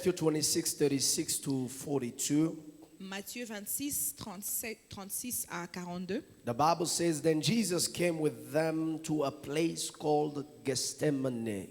Matthew 26, 36 to 42. Matthieu 26, 36 à 42. The Bible says, then Jesus came with them to a place called Gethsemane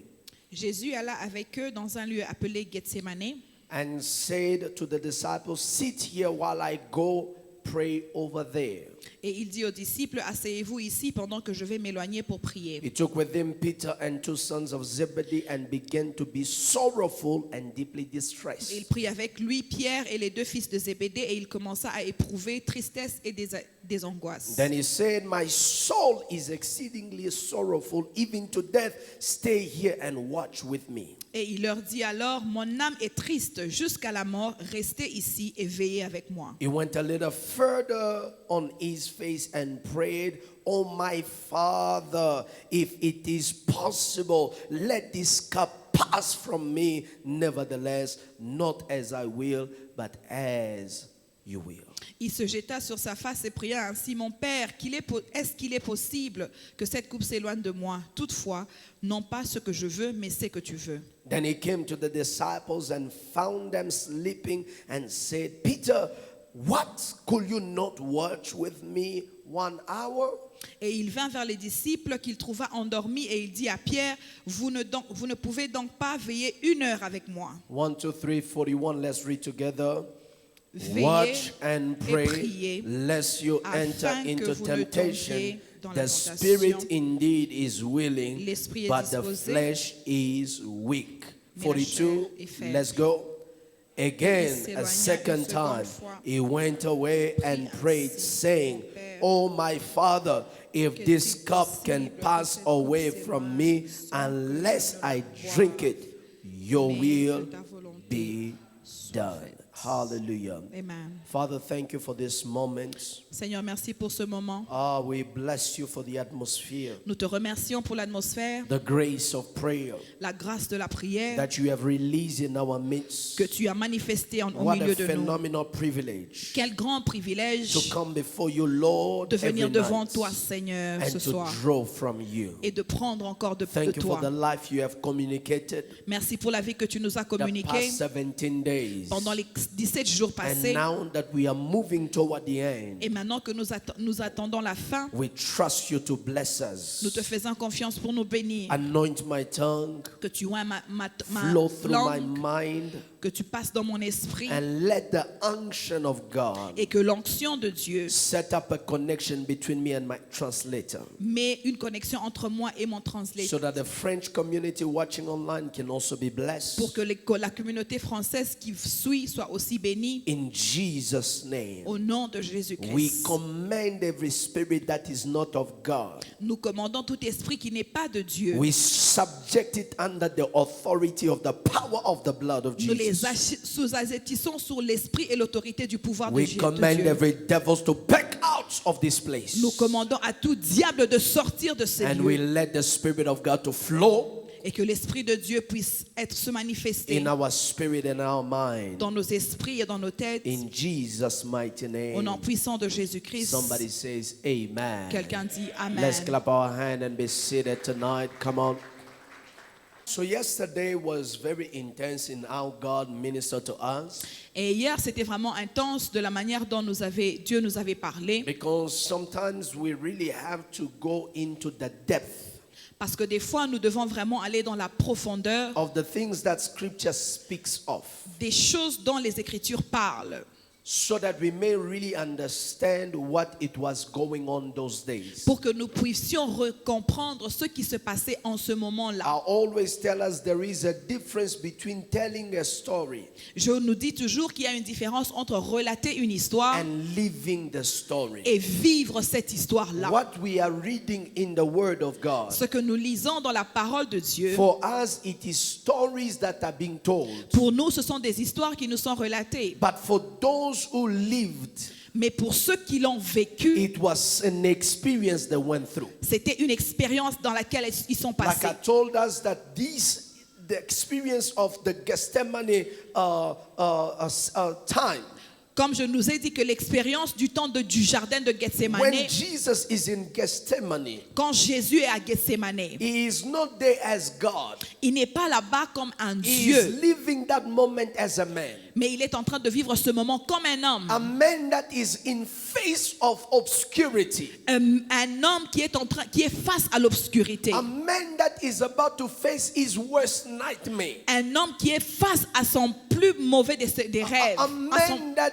Jésus alla avec eux dans un lieu appelé Gethsémane and said to the disciples, sit here while I go pray over there. et il dit aux disciples, asseyez-vous ici pendant que je vais m'éloigner pour prier. He took with him Peter and two sons of Zebedee and began to be sorrowful and deeply Et distressed. il prit avec lui Pierre et les deux fils de Zébédée et il commença à éprouver tristesse et des angoisses. Then he said, my soul is exceedingly sorrowful, even to death. Stay here and watch with me. Et il leur dit alors, mon âme est triste jusqu'à la mort, restez ici et veillez avec moi. He went a little further on his face and prayed, oh my Father, if it is possible, let this cup pass from me. Nevertheless, not as I will, but as you will. Il se jeta sur sa face et pria ainsi, mon Père, est-ce qu'il est possible que cette coupe s'éloigne de moi? Toutefois, non pas ce que je veux, mais ce que tu veux. Then he came to the disciples and found them sleeping and said, Peter, what, could you not watch with me 1 hour? Et il vint vers les disciples qu'il trouva endormis et il dit à Pierre, vous ne pouvez donc pas veiller 1 heure avec moi. 1, 2, 3, 41, let's read together. Veillez Watch and et pray, priez, lest you enter afin que into vous ne temptation. tombiez dans la The tentation. spirit indeed is willing, L'esprit est but the disposé, flesh is weak. mais la 42, chair est faible. let's go. Il Again, s'éloigna a second une seconde time, fois. he went away and Prie prayed, ainsi, saying, mon Père, Oh my Father, if que this si cup possible, can que pass cette coupe away s'éloigne from me, sans que unless je ne I boive, drink it, your mais will que ta volonté be soit done. faite. Hallelujah. Amen. Father, thank you for this moment. Seigneur, merci pour ce moment. We bless you for the atmosphere, Nous te remercions pour l'atmosphère, the grace of prayer la grâce de la prière that you have released in our midst. que tu as manifestée au What a milieu de nous. phenomenal privilege Quel grand privilège to come before you, Lord, de venir every devant night toi, Seigneur, ce and to soir draw from you. et de prendre encore de Thank you for the toi. life you have communicated Merci pour la vie que tu nous as the communiquée past 17 days. pendant les 17 jours And passés. now that we are moving toward the end, Et maintenant que nous attendons la fin, we trust you to bless nous te us. faisons confiance pour nous bénir. Anoint my tongue, Que tu oins ma flow through my langue, mind, que tu passes dans mon esprit and let the unction of God et que l'onction de Dieu set up a connection between me and my translator, met une connexion entre moi et mon so translateur that the French community watching online can also be blessed. pour que la communauté française qui suit soit aussi bénie. In Jesus' name, Au nom de we Jésus-Christ, command every spirit that is not of God. nous commandons tout esprit qui n'est pas de Dieu. We subject it under the authority of the power of the blood of Nous les Jesus. sous-assertissons sur l'esprit et l'autorité du pouvoir de We Dieu. command every devil to back out of this place. Nous commandons à tout diable de sortir de ces And we lieux let the Spirit of God to flow et que l'esprit de Dieu puisse se manifester in our spirit and our mind. dans nos esprits et dans nos têtes. In Jesus' mighty Au nom name. puissant de Jésus-Christ. Somebody says amen. Quelqu'un dit Amen. Let's clap our hand and be seated tonight. Come on. So yesterday was very intense in how God ministered to us. Et hier, c'était vraiment intense de la manière dont Dieu nous avait parlé. Because sometimes we really have to go into the depth Parce que des fois, nous devons vraiment aller dans la profondeur of the things that Scripture speaks of, des choses dont les Écritures parlent. so that we may really understand what it was going on those days. Pour que nous puissions comprendre ce qui se passait en ce moment-là. I always tell us there is a difference between telling a story Je nous dis toujours qu'il y a une différence entre relater une histoire and living the story. et vivre cette histoire-là. What we are reading in the Word of God, Ce que nous lisons dans la parole de Dieu, for us it is stories that are being told. pour nous, ce sont des histoires qui nous sont relatées. But for those who lived, Mais pour ceux qui l'ont vécu, it was an experience they went through. c'était une expérience dans laquelle ils sont Like passés. I told us that the experience of the Gethsemane time Comme je nous ai dit que l'expérience du temps du jardin de Gethsemane, when Jesus is in Gethsemane, quand Jésus est à Gethsemane, he is not there as God. il n'est pas là-bas comme un He is Dieu, living that moment as a man. mais il est en train de vivre ce moment comme un homme. A man that is in face of obscurity. Un homme qui est face à l'obscurité. A man that is about to face his worst nightmare. Un homme qui est face à son plus mauvais des rêves. A À son- man that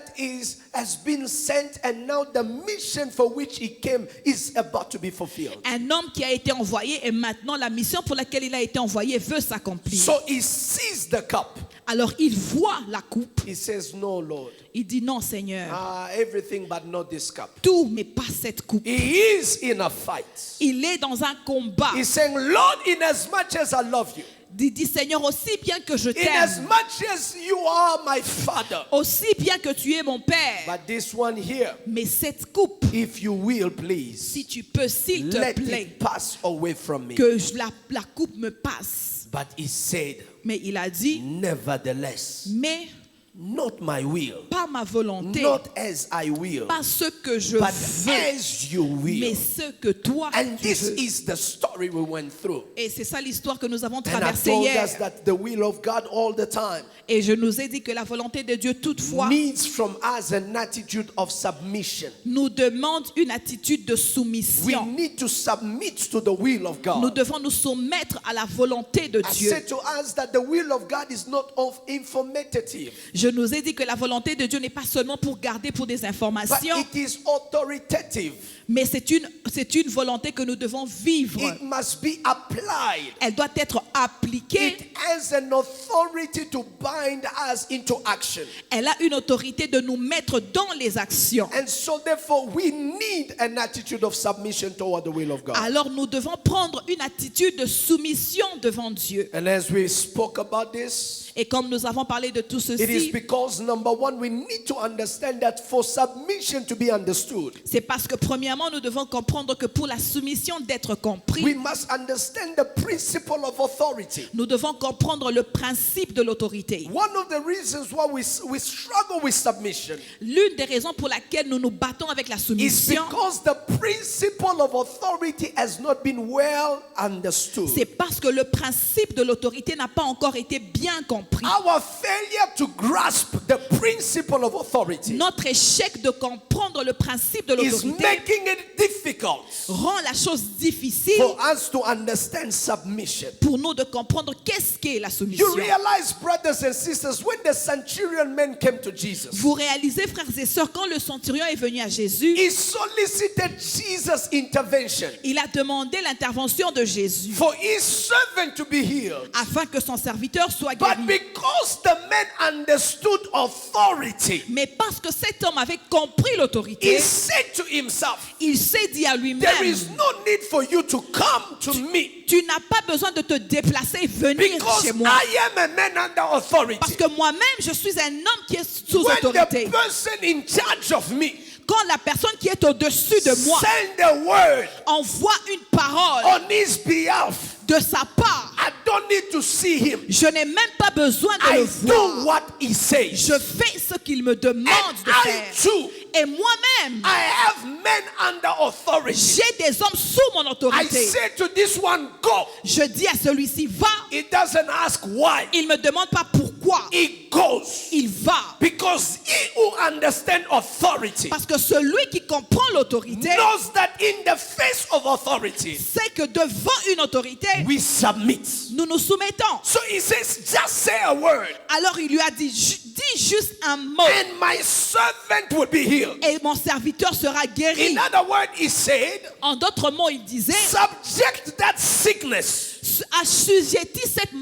has been sent and now the mission for which he came is about to be fulfilled. Un homme qui a été envoyé et maintenant la mission pour laquelle il a été envoyé veut s'accomplir. So he sees the cup. Alors il voit la coupe. He says, "No, Lord. Il dit non Seigneur, Everything but not this cup." tout mais pas cette coupe. He is in a fight. Il est dans un combat. He's saying, "Lord, in as much as I love you, Il dit Seigneur, aussi bien que je in as t'aime, much as you are my father, aussi bien que tu es mon père, but this one here, mais cette coupe, if you will, please, si tu peux, s'il te let plaît, it pass away from me." que la coupe me passe. But he said, Mais il a dit, "Nevertheless, mais not my will, pas ma volonté, not as I will, pas ce que je but veux, as you mais will." ce que toi And tu this veux. is the story we went through. Et c'est ça l'histoire que nous avons And I traversée told hier. us that the will of God all the time Et je nous ai dit que la volonté de Dieu toutefois needs from us an attitude of submission. nous demande une attitude de We soumission. need to submit to the will of Nous God. devons nous soumettre à la volonté de I Dieu. said to us that the will of God is not of informative, Je nous ai dit que la volonté de Dieu n'est pas seulement pour garder pour des but informations, it is authoritative. mais c'est une volonté que nous devons vivre. It must be applied. Elle doit être appliquée. It has an authority to bind us into action. Elle a une autorité de nous mettre dans les actions. And so therefore we need an attitude of submission toward the will of God. Alors nous devons prendre une attitude de soumission devant Dieu. And as we spoke about this, Et comme nous avons parlé de tout it is ceci, because number one, we need to understand that for submission to be understood, c'est parce que premièrement, nous devons comprendre que pour la soumission d'être compris, we must understand the principle of authority. nous devons comprendre le principe de l'autorité. One of the reasons why we struggle with submission L'une des raisons pour laquelle nous nous battons avec la is soumission, because the principle of authority has not been well understood. c'est parce que le principe de l'autorité n'a pas encore été bien compris. Our failure to grasp the principle of authority Notre échec de comprendre le principe de is l'autorité making it difficult rend la chose difficile for us to understand submission. pour nous de comprendre qu'est-ce qu'est la You soumission. realize, brothers and sisters, when the centurion man came to Jesus, Vous réalisez, frères et sœurs, quand le centurion est venu à Jésus, he solicited Jesus' intervention il a demandé l'intervention de Jésus for his servant to be healed. afin que son serviteur soit But guéri. because the man understood authority, Mais parce que cet homme avait compris l'autorité, he said to himself, il s'est dit à "There lui-même, is no need for you to come to me tu n'as pas besoin de te déplacer et venir because chez moi. I am a man under Parce authority." que moi-même, je suis un homme qui est sous When autorité. the person in charge of me Quand la personne qui est au-dessus de moi send a word envoie une parole on his behalf, de sa part, I don't need to see him. je n'ai même pas besoin de I le do voir. what he says. Je fais ce qu'il me demande And de I faire. too, Et moi-même, I have men under authority. j'ai des hommes sous mon I autorité. say to this one, go. Je dis à celui-ci, va. He doesn't ask why. Il ne me demande pas pourquoi. He goes. Il va. Because he who understands authority Parce que celui qui comprend l'autorité knows that in the face of authority, sait que devant une autorité, we submit. nous nous soumettons. So he says, just say a word Alors il lui a dit, dis juste un mot and my servant will be healed. et mon serviteur sera guéri. In other words, he said, En d'autres mots, il disait, subject that sickness assujettis cette to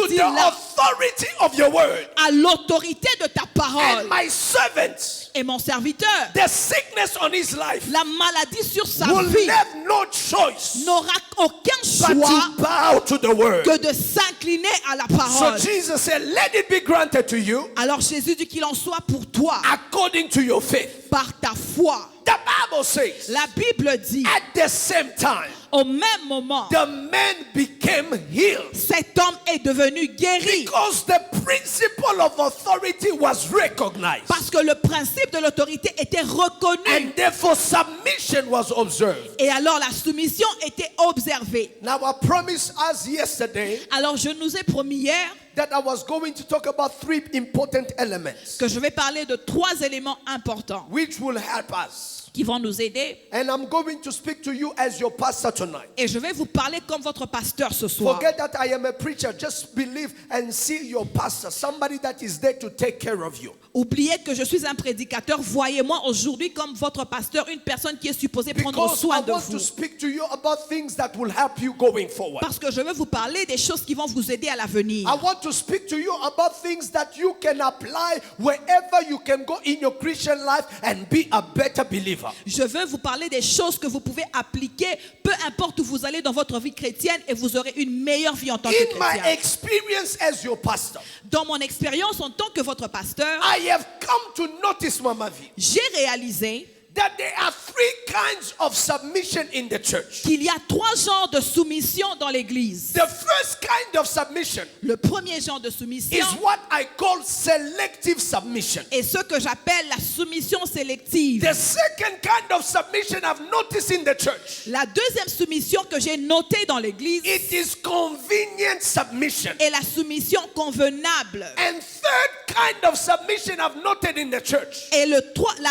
the maladie-là authority of your word. à l'autorité de ta parole. And my servant, Et mon serviteur, the sickness on his life la maladie sur sa will vie have no choice n'aura aucun but choix to bow to the word. que de s'incliner à la So parole. Jesus said, let it be granted to you Alors Jésus dit qu'il en soit pour toi according to your faith. par ta foi. The Bible says, La Bible dit, at the same time, Au même moment, the man became healed. cet homme est devenu guéri. Because the principle of authority was recognized. Parce que le principe de l'autorité était reconnu. And therefore submission was observed. Et alors la soumission était observée. Now I promised us yesterday Alors je nous ai promis hier that I was going to talk about 3 important elements que je vais parler de 3 éléments importants which will help us. qui vont nous aider. And I'm going to speak to you as your pastor tonight. Et je vais vous parler comme votre pasteur ce soir. Forget that I am a preacher. Just believe and see your pastor, somebody that is there to take care of you. Oubliez que je suis un prédicateur. Voyez-moi aujourd'hui comme votre pasteur, une personne qui est supposée prendre Because I soin de want to vous. speak to you about things that will help you going forward. Parce que je veux vous parler des choses qui vont vous aider à l'avenir. I want to speak to you about things that you can apply wherever you can go in your Christian life and be a better believer. Je veux vous parler des choses que vous pouvez appliquer, peu importe où vous allez dans votre vie chrétienne, et vous aurez une meilleure vie en tant que In my chrétien. experience as your pastor, Dans mon expérience en tant que votre pasteur, I have come to notice, Mama V, j'ai réalisé that there are 3 kinds of submission in the church. qu'il y a 3 genres de soumission dans l'église. The first kind of submission Le premier genre de soumission is what I call selective submission. est ce que j'appelle la soumission sélective. The second kind of submission I've noticed in the church, La deuxième soumission que j'ai notée dans l'église it is convenient submission. est la soumission convenable. And third kind of submission I've noted in the church, Et la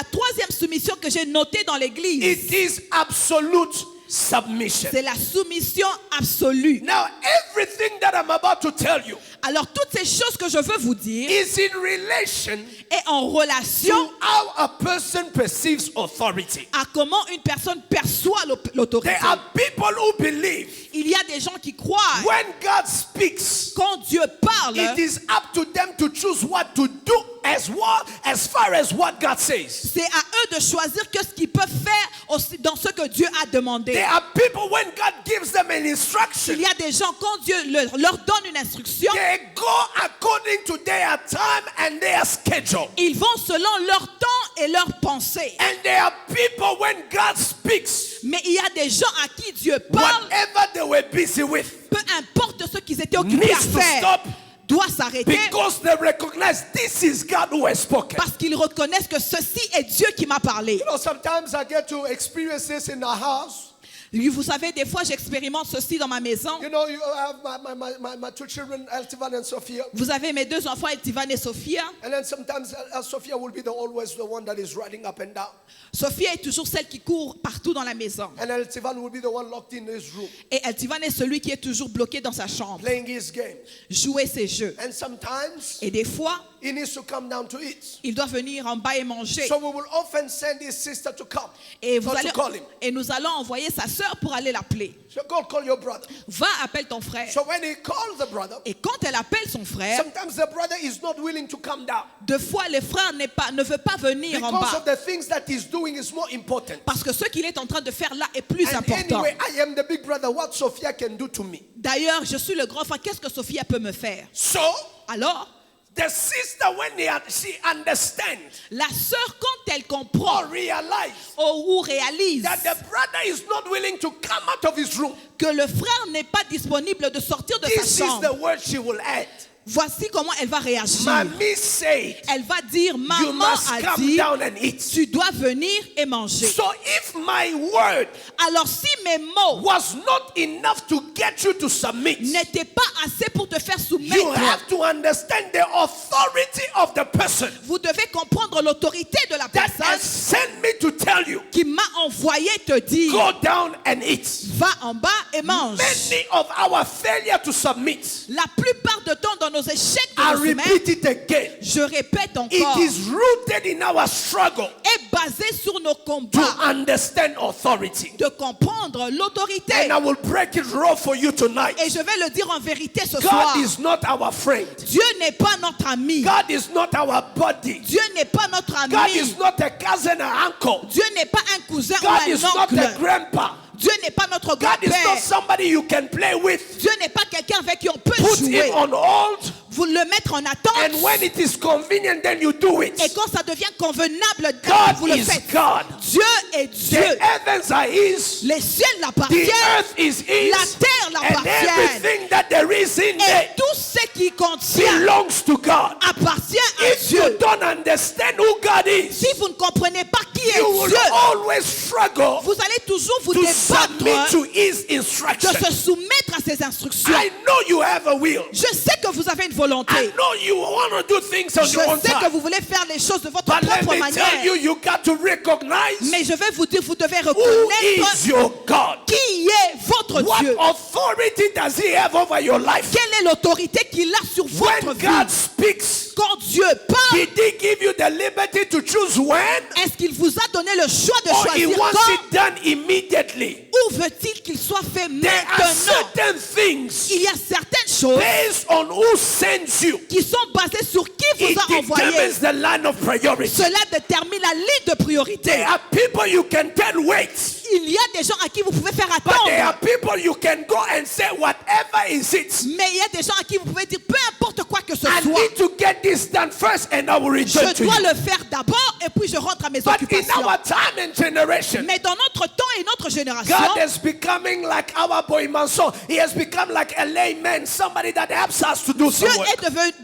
troisième soumission que j'ai notée dans l'église, it is absolute submission. c'est la soumission absolue. Now, everything that I'm about to tell you Alors toutes ces choses que je veux vous dire is in relation est en relation to how a person perceives authority. à comment une personne perçoit l'autorité. There are people who believe Il y a des gens qui croient when God speaks, quand Dieu parle, it is up to them to choose what to do as far as what God says. c'est à eux de choisir que ce qu'ils peuvent faire aussi dans ce que Dieu a demandé. There are people when God gives them an instruction, Il y a des gens quand Dieu leur donne une instruction, they go according to their time and their schedule. ils vont selon leur temps et leurs pensées. And there are people when God speaks, Mais il y a des gens à qui Dieu parle, whatever they were busy with peu importe ce qu'ils étaient occupés à needs to faire, stop doit s'arrêter because they recognize this is God who has spoken. parce qu'ils reconnaissent que ceci est Dieu qui m'a parlé. You know, sometimes I get to experience this in our house. Vous savez, des fois, j'expérimente ceci dans ma maison. You know, you have my 2 children, Eltivan and Sophia. Vous avez mes 2 enfants, Eltivan et Sophia. And then sometimes Sophia will be always the one that is running up and down. Sophia est toujours celle qui court partout dans la maison. And Eltivan will be the one locked in his room, Et Eltivan est celui qui est toujours bloqué dans sa chambre, playing his game. jouer ses jeux. And sometimes Et des fois, he needs to come down to eat. il doit venir en bas et manger. So we will often send his sister to come, Et, not to call him. nous allons envoyer sa sœur pour aller l'appeler. So go call your brother. Va, appelle ton frère. So when he calls the brother, Et quand elle appelle son frère, sometimes the brother is not willing to come down deux fois le frère ne veut pas venir en because bas. of the things that he's doing is more important. Parce que ce qu'il est en train de faire là est plus And important. anyway, I am the big brother. What Sophia can do to me? D'ailleurs, je suis le grand frère. Qu'est-ce que Sophia peut me faire? So Alors, the sister, when she understands la sœur, quand elle or comprend realizes ou réalise that the brother is not willing to come out of his room, que le frère n'est pas disponible de sortir de this sa is the chambre, word she will add. voici comment elle va réagir. Mommy said, Elle va dire, you maman must a come dit, down and eat. tu dois venir et manger. So if my word Alors si mes mots was not enough to get you to submit, n'étaient pas assez pour te faire you soumettre, have to understand the authority of the person vous devez comprendre l'autorité de la that has personne sent me to tell you, qui m'a envoyé te dire, go down and eat. va en bas et mange. Many of our failure to submit, La plupart du temps dans nos échecs de I nous soumettre, repeat it again, je répète it encore, is rooted in our struggle est basé sur nos to combats understand authority. de comprendre l'autorité. And I will break it raw for you tonight. Et je vais le dire en vérité ce soir. God is not our friend. Dieu n'est pas notre ami. God is not our buddy. Dieu n'est pas notre God ami. is not a cousin or uncle. Dieu n'est pas un cousin ou God is un not oncle. a grandpa. Dieu n'est pas notre God is not grand-père. somebody you can play with. Dieu n'est pas quelqu'un avec qui on peut Put jouer. him on hold, Vous le mettre en attente. and when it is convenient, then you do it. Et quand ça devient convenable, God vous le is faites. God. Dieu est Dieu. The heavens are His. Les cieux The l'appartiennent. earth is His. La terre And l'appartient. everything that there is in Et there tout ce qui contient belongs to God. appartient à If you Dieu. don't understand who God is, Si vous ne comprenez pas qui est you will Dieu, always struggle vous allez toujours vous to submit débattre to His de instruction. se soumettre à ses instructions. I know you have a will. Je sais que vous avez une volonté. I know you want to do things on Je your own sais que time. vous voulez faire les choses de votre But let propre me tell manière. you got to recognize Mais je vais vous dire, vous devez who reconnaître is your God. qui est votre What Dieu. authority does He have over your life? Quelle est l'autorité qu'il a sur votre When vie? God speaks, Quand Dieu parle, did He give you the liberty to choose when? est-ce qu'il vous a donné le choix de Or He choisir wants quand? it done immediately? Ou veut-il qu'il soit fait There are maintenant? certain things Il y a certaines choses based on who sends you. qui sont basées sur qui It vous a envoyé. determines the line of priority. Cela détermine la ligne de priorité. There are people you can tell wait, Il y a des gens à qui vous pouvez faire but there are attendre. people you can go and say whatever is it. Mais il y a des gens à qui vous pouvez dire peu importe quoi que ce I soit. need to get this done first and I will return Je to dois you. le faire d'abord et puis je rentre à mes But in occupations. our time and generation, Mais dans notre temps et notre génération, God is becoming like our boy Manson. He has become like a layman, somebody that helps us to do some work.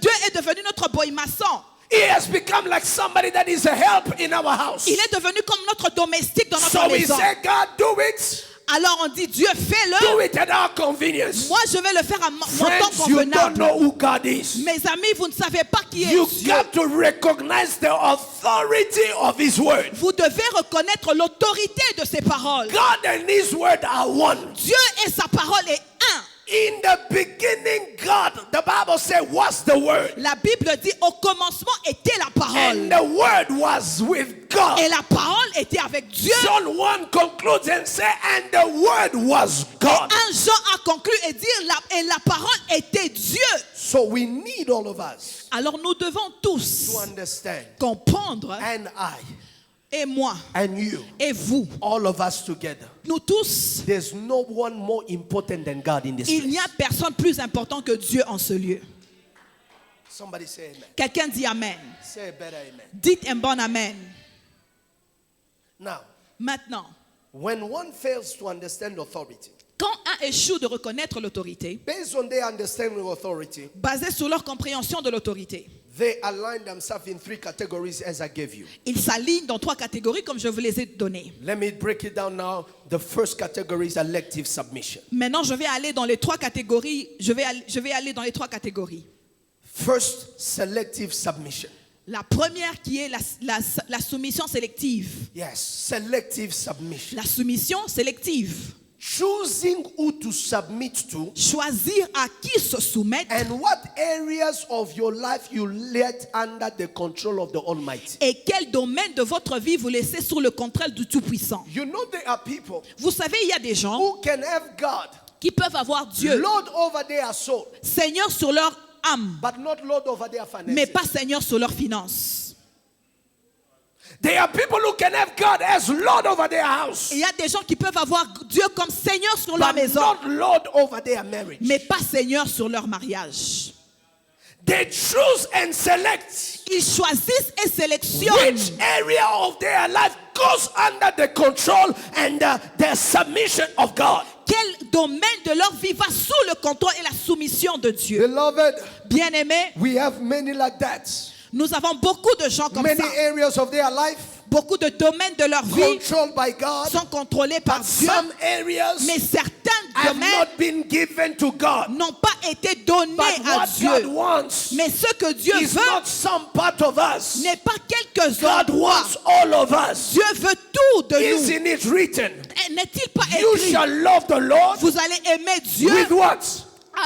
Dieu est devenu notre boy maçon. He has become like somebody that is a help in our house. Il est devenu comme notre domestique dans notre So we maison. say, God, do it. Alors on dit Dieu Do fais-le. it at our convenience. Moi je vais le faire à mon temps Friends, you don't convenable. know who God is. Mes amis, vous ne savez pas qui est You Dieu. got to recognize the authority of His word. Vous devez reconnaître l'autorité de ses paroles. God and His word are one. Dieu et sa parole est un. In the beginning, God, the Bible says, was the word. La Bible dit au commencement était la parole. And the word was with God. Et la parole était avec Dieu. John 1 concludes and says, and the word was God. Un Jean a conclu et dit et la parole était Dieu. So we need all of us Alors nous devons tous to understand. comprendre, And I, et moi, and you, et vous, all of us together. nous tous, There's no one more important than God in this il n'y place. a personne plus important que Dieu en ce lieu. Somebody say amen. Quelqu'un dit Amen. Say a better amen. Dites un bon Amen. Now, Maintenant, when one fails to understand authority, quand un échoue de reconnaître l'autorité, based on their understanding of authority, basé sur leur compréhension de l'autorité, they align themselves in 3 categories as I gave you. ils s'alignent dans 3 catégories comme je vous les ai données. Let me break it down now. The first category is elective submission. Maintenant, je vais aller dans les 3 catégories. Je vais aller dans les 3 catégories. First, selective submission. La première qui est la soumission sélective. Yes, selective submission. La soumission sélective. Choosing who to submit to Choisir à qui se soumettre and what areas of your life you let under the control of the Almighty. et quel domaine de votre vie vous laissez sous le contrôle du Tout-Puissant. You know there are people Vous savez, il y a des gens who can have God, qui peuvent avoir Dieu, Lord over their soul, Seigneur sur leur âme, but not Lord over their mais finances. pas Seigneur sur leurs finances. There are people who can have God as Lord over their house, Il y a des gens qui peuvent avoir Dieu comme Seigneur sur leur but maison, not Lord over their marriage. mais pas Seigneur sur leur mariage. They choose and select Ils choisissent et sélectionnent which area of their life goes under the control and the submission of God. quel domaine de leur vie va sous le contrôle et la soumission de Dieu. Beloved, Bien-aimés, we have many like that. nous avons beaucoup de gens comme Many ça. areas of their life Beaucoup de domaines de leur vie controlled by God, sont contrôlés par but Dieu, some areas mais certains have domaines not been given to God. n'ont pas été donnés But à what God Dieu. wants Mais ce que Dieu is veut not some part of us. n'est pas quelques God endroits. wants all of us. Dieu veut tout de nous. Isn't it written? N'est-il pas You écrit? shall love the Lord Vous allez aimer Dieu with what?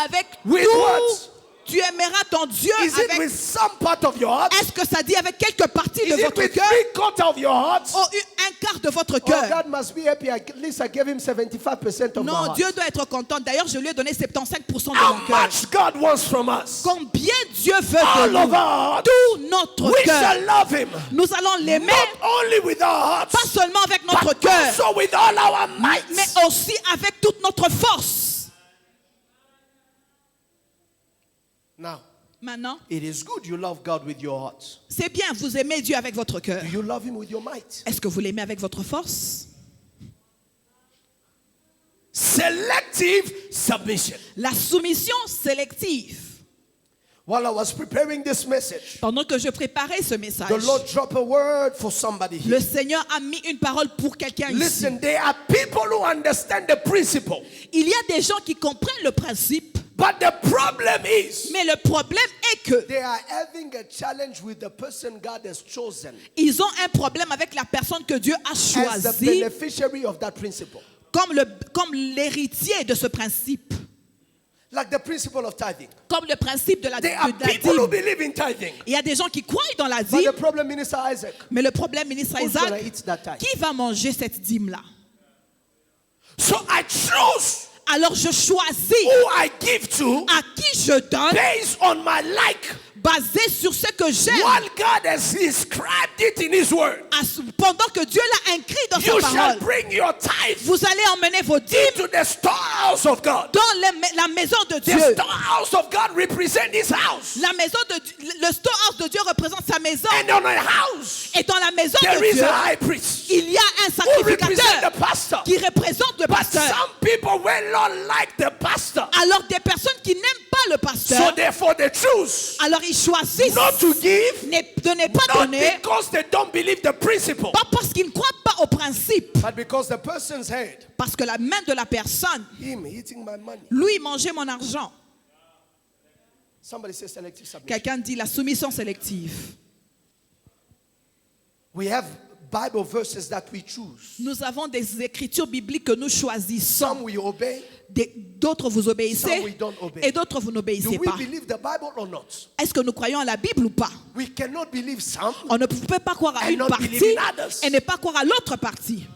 avec With tout. what? Tu aimeras ton Dieu Is it avec... with some part of your heart? Est-ce que ça dit avec quelques parties Is de it votre with cœur? 3/4 of your heart? Ou un quart de votre Oh, cœur? God must be happy. At least I gave him 75% of my Non, heart. Dieu doit être content. D'ailleurs, je lui ai donné 75% de How mon cœur. much God wants from us? Combien Dieu veut All de of nous? our heart. Tout notre We cœur. shall love him. Nous allons l'aimer, Not only with our hearts, pas seulement avec notre but cœur, also with all our might. mais aussi avec toute notre force. Now, Maintenant, it is good you love God with your heart. c'est bien, vous aimez Dieu avec votre cœur. Do you love Him with your might? Est-ce que vous l'aimez avec votre force? Selective submission. La soumission sélective. While I was preparing this message, Pendant que je préparais ce message, the Lord dropped a word for somebody here. le Seigneur a mis une parole pour quelqu'un ici. Listen, there are people who understand the principle, Il y a des gens qui comprennent le principe, but the problem is mais le problème est que they are having a challenge with the person God has chosen ils ont un problème avec la personne que Dieu a as the choisie beneficiary of that principle. comme l'héritier de ce principe. Like the principle of tithing. Comme le principe de la There are de la people who dîme. believe in tithing. Il y a des gens qui croient dans la But dîme, the problem, Minister Isaac, mais le problème, ministre who's going to Isaac, eat that tithe? qui va manger cette dîme-là? So I choose Alors je choisis who I give to à qui je donne, based on my like. basé sur ce que j'aime. While God has inscribed it in His Word, Pendant que Dieu l'a inscrit dans you sa shall parole, bring your tithe vous allez emmener vos dîmes into the storehouse of God. dans la maison de The Dieu. storehouse of God represents His house. La maison de le storehouse de Dieu représente sa maison. And on a house, Et dans la maison there de is Dieu, a high priest il y a un who represents sacrificateur the pastor. qui représente le But pasteur. some people will not like the pastor. Alors des personnes qui n'aiment pas le So pasteur, therefore they choose alors ils choisissent not to give, de ne pas not donner, because they don't believe the principle, pas parce qu'ils ne croient pas au principe, but because the person's head, parce que la main de la personne, him eating my money. lui mangeait mon argent. Somebody say selective submission. Quelqu'un dit la soumission sélective. We have Bible verses that we choose. Nous avons des écritures bibliques que nous choisissons. Some we obey. D'autres vous Some obéissez we don't obey. et d'autres vous Do n'obéissez we pas. believe the Bible or not? Est-ce que nous croyons à la Bible ou pas? We cannot believe some. On ne peut pas croire à And une not partie believe in others. et ne pas croire à l'autre partie.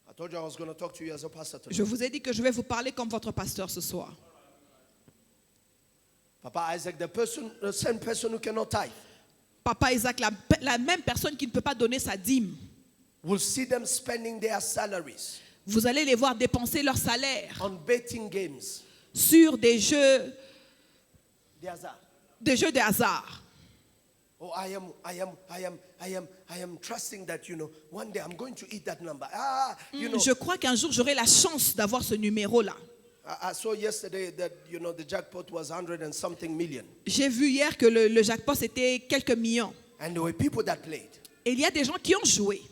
I told you I was going to talk to you as a pastor today. Je vous ai dit que je vais vous parler comme votre pasteur ce soir. Papa Isaac, the same person who cannot tithe, Papa Isaac, la même personne qui ne peut pas donner sa dîme, will see them spending their salaries vous allez les voir dépenser leur salaire on betting games. sur des jeux The hazard. de hasard. Oh, I am trusting that, one day I'm going to eat that number. Je crois qu'un jour j'aurai la chance d'avoir ce numéro-là. I saw yesterday that, the jackpot was 100 and something million. J'ai vu hier que le jackpot c'était quelques millions. And there were people that played. Et il y a des gens qui ont joué.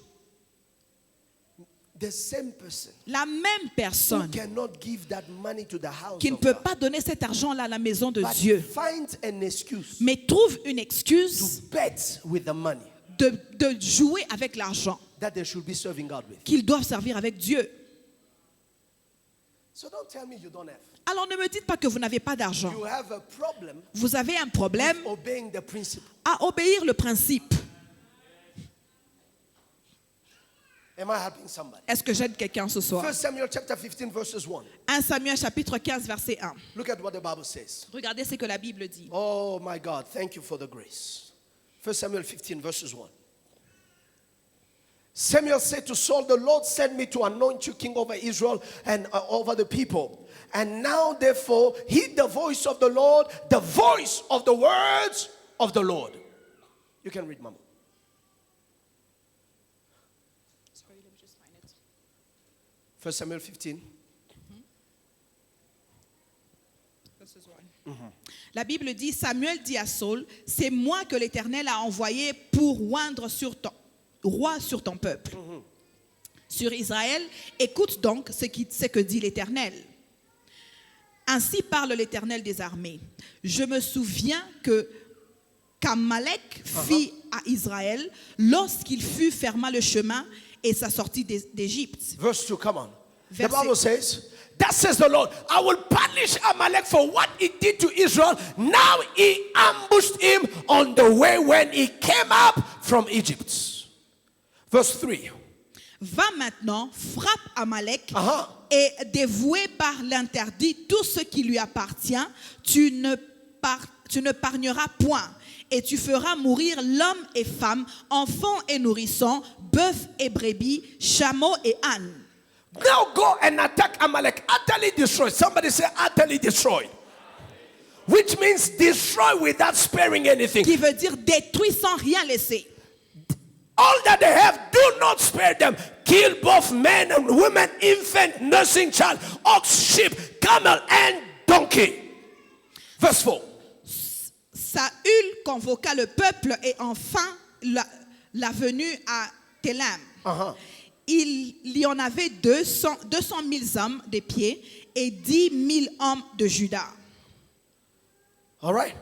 The same person La même who personne cannot give that money to the house qui ne of peut God, pas donner cet argent-là à la maison de but Dieu, finds an excuse mais trouve une to excuse bet with the money de jouer avec l'argent that they should be serving God with. qu'ils doivent servir avec Dieu. So don't tell me you don't have. Alors ne me dites pas que vous n'avez pas d'argent. You have a problem Vous avez un problème with obeying the principle. à obéir le principe. Am I helping somebody? Est-ce que j'aide quelqu'un ce soir? 1 Samuel chapter 15 verses 1. 1 Samuel chapitre 15 verset 1. Look at what the Bible says. Regardez ce que la Bible dit. Oh my God, thank you for the grace. 1 Samuel 15 verses 1. Samuel said to Saul, the Lord sent me to anoint you king over Israel and over the people. And now therefore heed the voice of the Lord, the voice of the words of the Lord. You can read, Mama. 1 Samuel 15. La Bible dit, Samuel dit à Saul, c'est moi que l'Éternel a envoyé pour oindre roi sur ton peuple. Sur Israël, écoute donc ce que dit l'Éternel. Ainsi parle l'Éternel des armées. Je me souviens qu'Amalek fit à Israël lorsqu'il fut ferma le chemin et sa sortie d'Égypte. Verse 2, come on. The Verset- Bible says, that says the Lord, I will punish Amalek for what he did to Israel. Now he ambushed him on the way when he came up from Egypt. Verse 3. Va maintenant, frappe Amalek Uh-huh. et dévoué par l'interdit tout ce qui lui appartient, tu ne pargneras point. Et tu feras mourir l'homme et femme, enfants et nourrissons, bœufs et brebis, chameaux et ânes. Now go and attack Amalek. Utterly destroy. Somebody say utterly destroy. which means destroy without sparing anything. qui veut dire détruire sans rien laisser. All that they have, do not spare them. Kill both men and women, infant, nursing child, ox, sheep, camel, and donkey. Verse 4. Saül convoqua le peuple et enfin la venue à Télam. Uh-huh. Il y en avait 200 000 hommes de pied et 10 000 hommes de Juda. All right.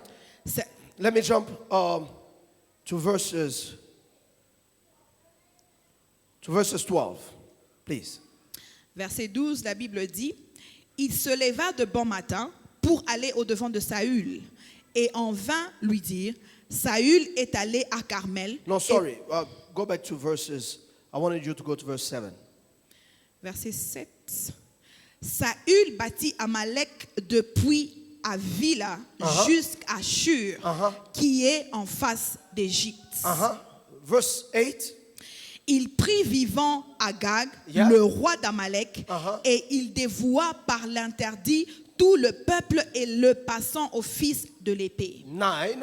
C'est- Let me jump to verses 12, please. Verset 12, la Bible dit, il se leva de bon matin pour aller au-devant de Saül et en vint lui dire, Saül est allé à Carmel. No, sorry. Go back to verses. I wanted you to go to verse 7. Verset 7. Saül bâtit Amalek depuis Avila jusqu'à Shur, qui est en face d'Égypte. Verse 8. Il prit vivant Agag, Yeah. le roi d'Amalek, et il dévoua par l'interdit tout le peuple et le passant au fils de l'épée. 9.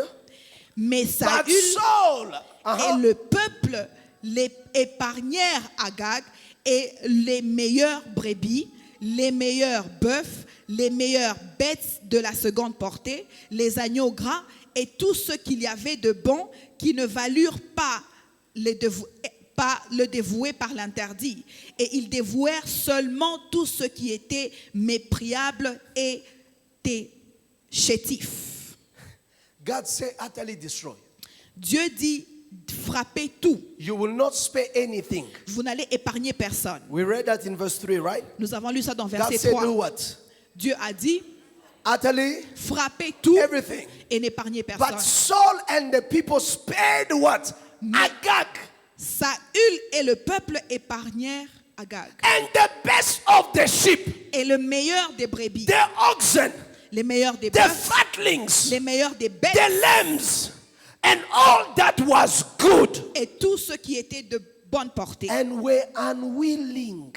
Mais But Saül Saul. et le peuple épargnèrent Agag et les meilleurs brebis, les meilleurs bœufs, les meilleures bêtes de la seconde portée, les agneaux gras et tout ce qu'il y avait de bon qui ne valurent pas le dévouer par l'interdit. Et ils dévouèrent seulement tout ce qui était mépriable et chétif. God said, utterly destroy. Dieu dit, frappez tout. You will not spare anything. Vous n'allez épargner personne. We read that in verse 3, right? Nous avons lu ça dans God verset said, 3. do what? Dieu a dit, Utterly frappez tout everything. et n'épargnez But personne. Saul and the people spared what? Agag. Saül et le peuple épargnèrent Agag. And the best of the sheep, Et le meilleur des brebis, the oxen, les meilleurs des the bœufs, fatlings, les meilleurs des bêtes the lambs, and all that was good, et tout ce qui était de bonne portée. and were unwilling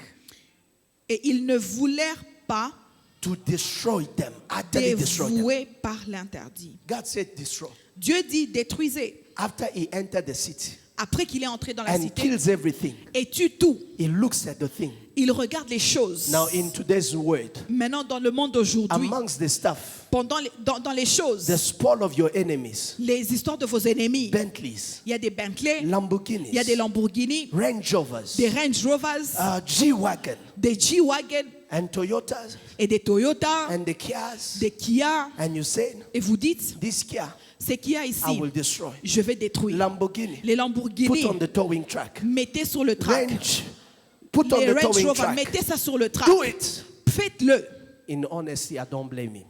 Et ils ne voulèrent pas to destroy them. Utterly destroy them. dévouer par l'interdit. God said, destroy. Dieu dit, détruisez. After he entered the city Après qu'il est entré dans la and cité kills everything, et tue tout, he looks at the thing. il regarde les choses. Now, in today's world, Maintenant, dans le monde d'aujourd'hui, amongst the stuff, dans les choses, the spoil of your enemies, les histoires de vos ennemis, Bentleys, il y a des Bentley, Lamborghinis, il y a des Lamborghini, Range Rovers, des Range Rovers, G-Wagon, des G-Wagon and Toyotas, et des Toyota, and the Kias. des Kia. And you say, Et vous dites, this Kia, c'est Kia I ici, will destroy. je vais détruire. Lamborghini, Les put Lamborghini, on the towing track. mettez sur le track. Range, put on Les the Range towing Rover, track. mettez ça sur le track. Do it. Faites-le. In honesty, I don't blame him.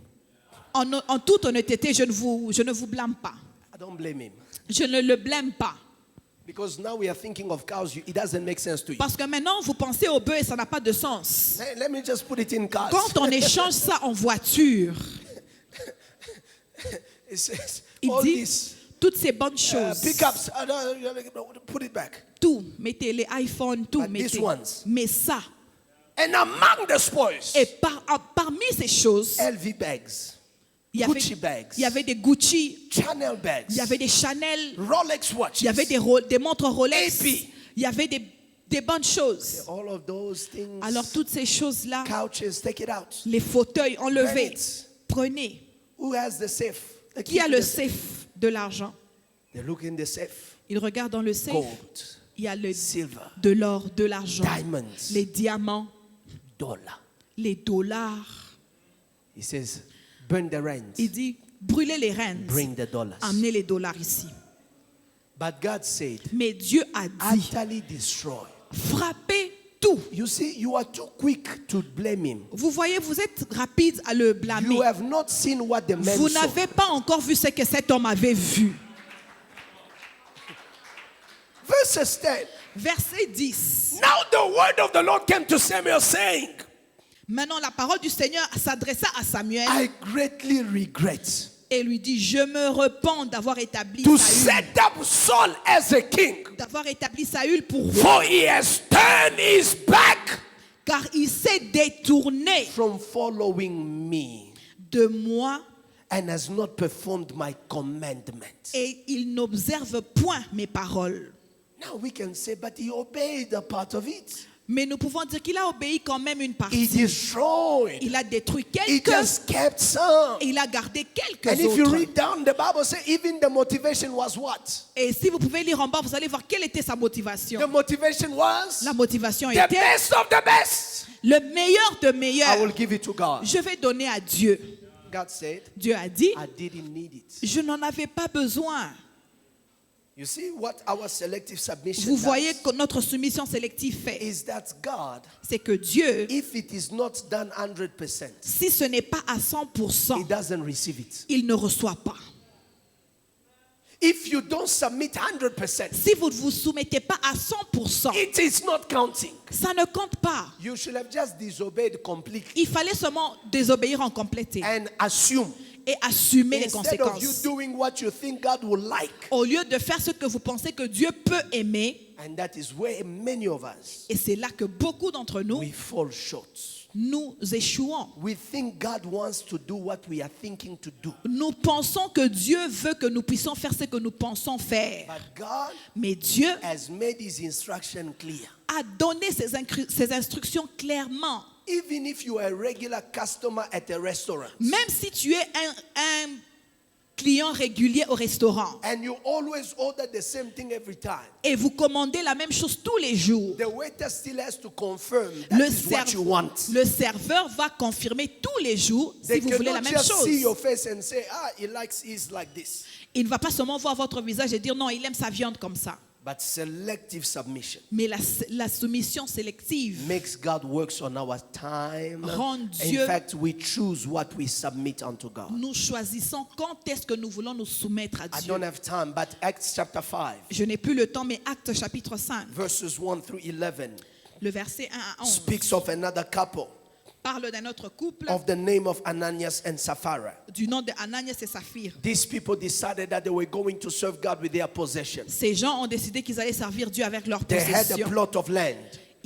En toute honnêteté, je ne vous blâme pas. I don't blame him. Je ne le blâme pas. Because now we are thinking of cows, it doesn't make sense to you. Parce que maintenant, vous pensez au bœuf et ça n'a pas de sens. Let me just put it in cars. Quand on échange ça en voiture, It says, il all dit these toutes ces bonnes choses. pickups, put it back. Tout, mettez les iPhones, tout, But these mettez. ones. Mais ça, And among the spoils, et parmi ces choses, LV bags, il y avait, Gucci bags, il y avait des Gucci, Chanel bags, il y avait des Chanel, Rolex watches, il y avait des montres Rolex, AP. il y avait des bonnes choses. all of those things. Alors toutes ces choses-là, Couches, take it out. les fauteuils enlevés, Granite. prenez. Who has the safe? The Qui key a to le the safe? safe de l'argent? They look in the safe. Il regarde dans le safe. Gold, Il y a silver, de l'or, de l'argent, diamonds, les diamants, dollar. les dollars. He says, burn the rent, Il dit, brûlez les reines, bring the dollars. amenez les dollars ici. But God said, Mais Dieu a dit, utterly destroy. frappez tout. You see, you are too quick to blame him. Vous voyez, vous êtes rapide à le blâmer. You have not seen what the man Vous saw. n'avez pas encore vu ce que cet homme avait vu. Verses 10. Verset 10. Now the word of the Lord came to Samuel saying, Maintenant, la parole du Seigneur s'adressa à Samuel I greatly regret et lui dit, je me repens d'avoir établi to Saül, set up Saul as a king, d'avoir établi Saül pour roi, for he has turned his back car il s'est détourné from following me de moi and has not performed my commandment. et il n'observe point mes paroles. Now we can say, but he obeyed a part of it. Mais nous pouvons dire qu'il a obéi quand même une He partie. destroyed. Il a détruit He quelques, just kept some. et il a gardé quelques And if you autres. read down, the Bible says even the motivation was what? Et si vous pouvez lire en bas, vous allez voir quelle était sa motivation. The motivation was La motivation the était best of the best. le meilleur de I meilleur. will give it to God. Je vais donner à Dieu. God said, Dieu a dit, I didn't need it. je n'en avais pas besoin. You see what our selective submission Vous voyez does? que notre soumission sélective fait, Is that God, c'est que Dieu, if it is not done 100%, si ce n'est pas à 100%, He doesn't receive it. il ne reçoit pas. If you don't submit 100%, Si vous ne vous soumettez pas à 100%, it is not counting. ça ne compte pas. You should have just disobeyed completely Il fallait seulement désobéir en complété and assume. et assumer les Instead of you conséquences. doing what you think God will like. Au lieu de faire ce que vous pensez que Dieu peut aimer, And that is where many of us, et c'est là que beaucoup d'entre nous, we fall short. nous échouons. We think God wants to do what we are thinking to do. Nous pensons que Dieu veut que nous puissions faire ce que nous pensons faire. But God Mais Dieu has made His instruction clear. a donné ses instructions clairement. Even if you are a regular customer at a restaurant Même si tu es un client régulier au restaurant and you always order the same thing every time, et vous commandez la même chose tous les jours, the waiter still has to confirm that le, is what you want. le serveur va confirmer tous les jours si They vous voulez la cannot même just chose. see your face and say, he likes his like this. Il ne va pas seulement voir votre visage et dire non, il aime sa viande comme ça. But selective submission Mais la soumission sélective makes God works on our time. Rend In Dieu- fact, we choose what we submit unto God. nous choisissons quand est-ce que nous voulons nous soumettre à I Dieu. don't have time, but Acts chapter 5, Je n'ai plus le temps, mais Actes chapitre 5, verses 1 through 11, le verset 1 à 11, speaks of another couple parle d'un autre couple of the name of Ananias and Sapphira. du nom de Ananias et Saphir. These people decided that they were going to serve God with their possessions. Ces gens ont décidé qu'ils allaient servir Dieu avec leurs They had a possessions. plot of land.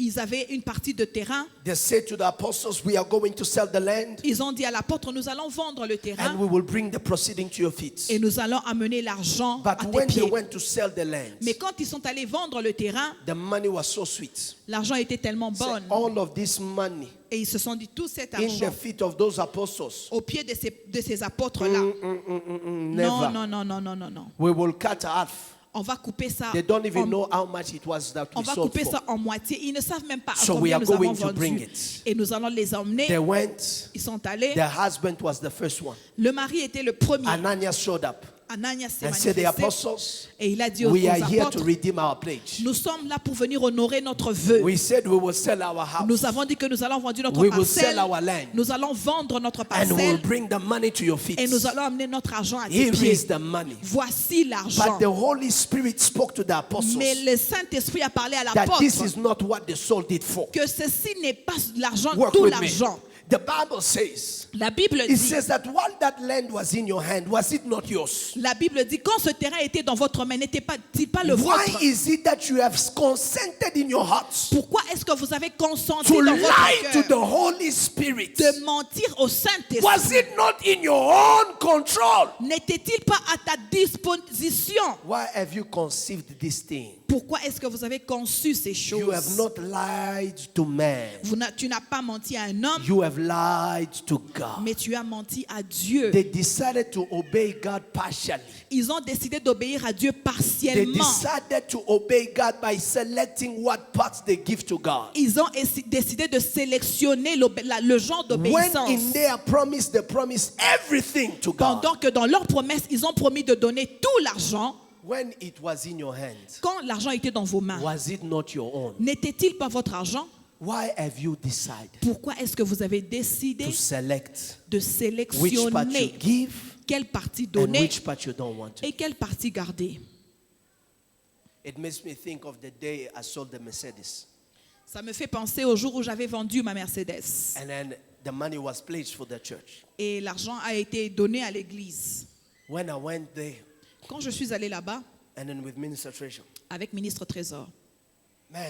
Ils avaient une partie de terrain. They said to the apostles, we are going to sell the land Ils ont dit à l'apôtre, nous allons vendre le and terrain we will bring the proceeding to your feet. et nous allons amener l'argent à But tes when they pieds. went to sell the land, Mais quand ils sont allés vendre le terrain, the money was so sweet. l'argent était tellement So bon. all of this money Et ils se sont dit, tout cet in the argent feet of those apostles, au pied de ces apôtres-là. never. Non, non, non, non, non, non, non. We will cut half. On va couper ça. They don't even en- know how much it was that On we va sold couper for. ça en moitié. Ils ne savent même pas à So we combien are nous avons going to bring vendu. it. Et nous allons les emmener. They went. Ils sont allés. The husband was the first one. Le mari était le premier. Ananias showed up Ananias s'est and said, the manifesté. apostles, Et il a dit aux we are here to apôtres, redeem our pledge. nous sommes là pour venir honorer notre vœu. We said we will sell our house Nous avons dit que nous allons vendre notre We will parcelle. sell our land. Nous allons vendre notre and we will parcelle. bring the money to your feet. Et nous allons amener notre argent à tes Here pieds. is the money. Voici l'argent. But the Holy Spirit spoke to the apostles Mais le Saint-Esprit a parlé à that this l'apôtre is not what they sold it for. que ceci n'est pas l'argent, Work tout with me. l'argent. The Bible says, La Bible it dit, says that while that land was in your hand, was it not yours? la Bible dit, quand ce terrain était dans votre main, n'était pas-il pas le Why vôtre? is it that you have consented in your hearts Pourquoi est-ce que vous avez consenti to dans lie votre to the cœur Holy Spirit? de mentir au Was Saint-Esprit? it not in your own control? N'était-il pas à ta disposition? Why have you conceived this thing? Pourquoi est-ce que vous avez conçu ces You have choses? not lied to man. Tu n'as pas menti à un homme, You have lied to God. mais tu as menti à Dieu. They decided to obey God partially. Ils ont décidé d'obéir à Dieu They partiellement. decided to obey God by selecting what parts they give to God. Ils ont décidé de sélectionner le genre When d'obéissance. in their promise, they promised everything to God. Pendant que dans leur promesse, ils ont promis de donner tout l'argent. When it was in your hands, Quand l'argent était dans vos mains, was it not your own? n'était-il pas votre argent? Why have you decided Pourquoi est-ce que vous avez décidé to select de which part you sélectionner give quelle partie and donner which part you don't want to? et quelle partie garder? It makes me think of the day I sold the Mercedes. Ça me fait penser au jour où j'avais vendu ma Mercedes And then the money was pledged for the church. et l'argent a été donné à l'église. When I went there, Quand je suis allée là-bas and then with Minister Treasure, avec ministre Trésor, man,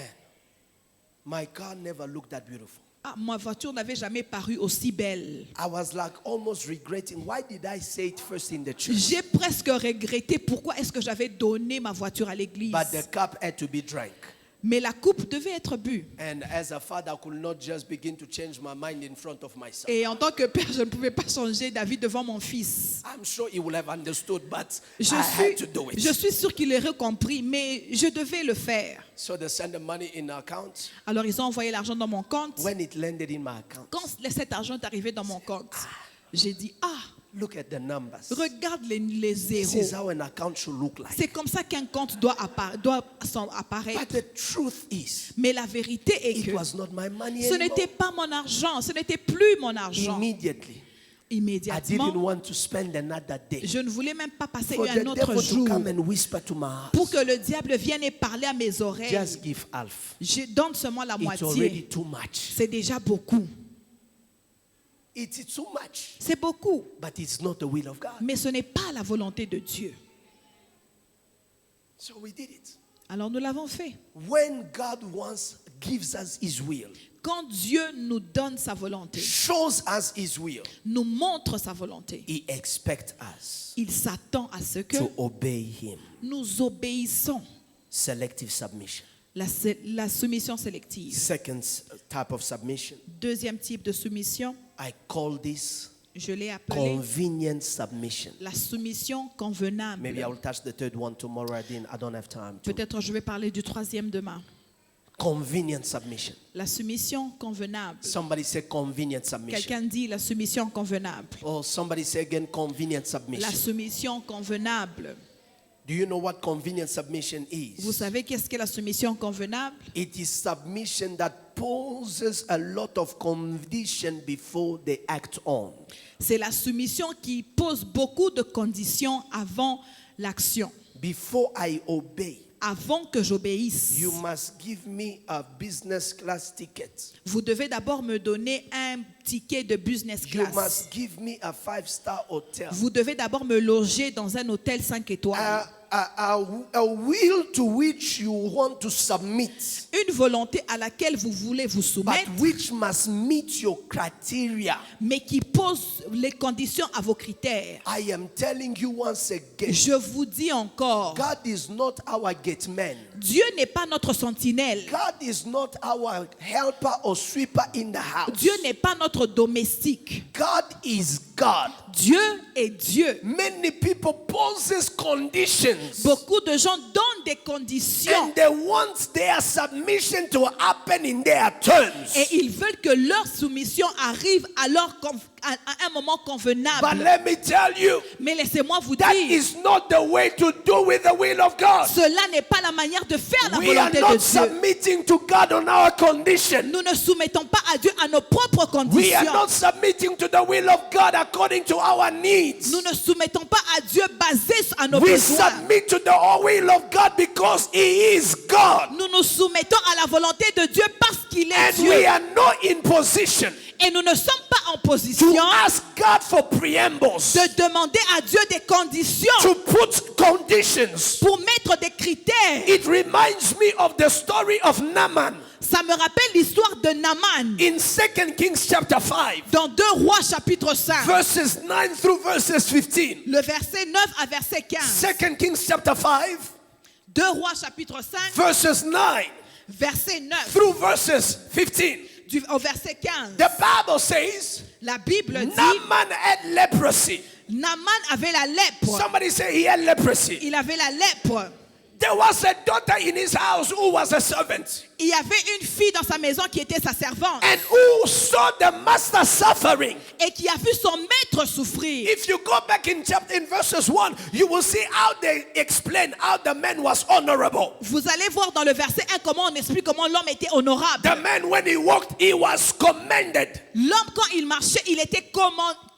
my car never looked that beautiful. Ah, ma voiture n'avait jamais paru aussi belle. I was like almost regretting, why did I say it first in the church? J'ai presque regretté pourquoi est-ce que j'avais donné ma voiture à l'église. But the cup had to be drank. Mais la coupe devait être bue. And as a father, I could not just begin to change my mind in front of my son. Et en tant que père, je ne pouvais pas changer d'avis devant mon fils. I'm sure he would have understood, but Je I had to do it. suis sûr qu'il aurait compris, mais je devais le faire. So they sent the money in our account. Alors ils ont envoyé l'argent dans mon compte. When it landed in my account, Quand cet argent est arrivé dans mon compte, j'ai dit, ah, look at the numbers. regarde les This is zéros. how an account should look like. C'est comme ça qu'un compte doit apparaître. But the truth is, Mais la vérité est it que was not my money ce anymore. n'était pas mon argent, ce n'était plus mon argent. Immediately, I didn't Immédiatement, want to spend another day je ne voulais même pas passer for un the autre devil to jour come and whisper to my heart. pour que le diable vienne et parler à mes oreilles. Just give half. Je donne seulement la It's already moitié. too much. C'est déjà beaucoup. It's too much. C'est beaucoup. But it's not the will of God. Mais ce n'est pas la volonté de Dieu. So we did it. Alors nous l'avons fait. When God gives us His will, Quand Dieu nous donne sa volonté, shows us His will, nous montre sa volonté, He expects us il s'attend à ce que to obey Him. nous obéissons. Selective submission. La soumission sélective. Second type of submission, Deuxième type de soumission, I call this je l'ai appelé convenient submission. la soumission convenable. Maybe I will touch the third one tomorrow. I don't have time to. Peut-être je vais parler du troisième demain. Convenient submission. La soumission convenable. Somebody say convenient submission. Quelqu'un dit la soumission convenable. Or somebody say again convenient La submission. soumission convenable. Do you know what convenient submission Vous is? savez qu'est-ce qu'est la soumission convenable? It is submission that poses a lot of condition before they act on. C'est la soumission qui pose beaucoup de conditions avant l'action, Before I obey, avant que j'obéisse. you must give me a business class ticket. Vous devez d'abord me donner un ticket de business You class. must give me a 5-star hotel. Vous devez d'abord me loger dans un hôtel 5 étoiles. A will to which you want to submit, Une volonté à laquelle vous voulez vous but soumettre, which must meet your criteria. mais qui pose les conditions à vos critères. I am telling you once again, Je vous dis encore, God is not our gate man. Dieu n'est pas notre sentinelle. God is not our helper or sweeper in the house. Dieu n'est pas notre domestique. God is God. Dieu est Dieu. Many people poses conditions Beaucoup de gens donnent des conditions and they want their submission to happen in their terms. et ils veulent que leur soumission arrive à un moment But convenable. let me tell you, Mais laissez-moi vous that dire, is not the way to do with the will of God. cela n'est pas la manière de faire la We are volonté de not Dieu. submitting to God on our condition. Nous ne soumettons pas à Dieu à nos propres We are conditions. not submitting to the will of God according to our needs. Nous ne soumettons pas à Dieu basé à nos We besoins. submit to the will of God because He is God. Nous nous soumettons à la volonté de Dieu parce qu'il est And Dieu. we are not in position Et nous ne sommes pas en to position ask God for preambles, de demander à Dieu des conditions to put conditions. pour mettre des critères. It reminds me of the story of Naaman Ça me rappelle l'histoire de Naaman in 2 Kings chapter 5, dans 2 Rois chapitre 5, verses 9 through verses 15. le verset 9 à verset 15. 2 Kings chapter 5, 2 Rois chapitre 5, verses 9 verset 9 through verses 15. au verset 15. The Bible says La Bible dit Naaman had leprosy. Naaman avait la lèpre. Somebody say he had leprosy. Il avait la lèpre. There was a daughter in his house who was a servant Il y avait une fille dans sa maison qui était sa servante and who saw the master suffering. et qui a vu son maître souffrir. If you go back in verses 1, you will see how they explain how the man was honorable. Vous allez voir dans le verset 1 comment on explique comment l'homme était honorable. The man, when he walked, he was commended. L'homme, quand il marchait, il était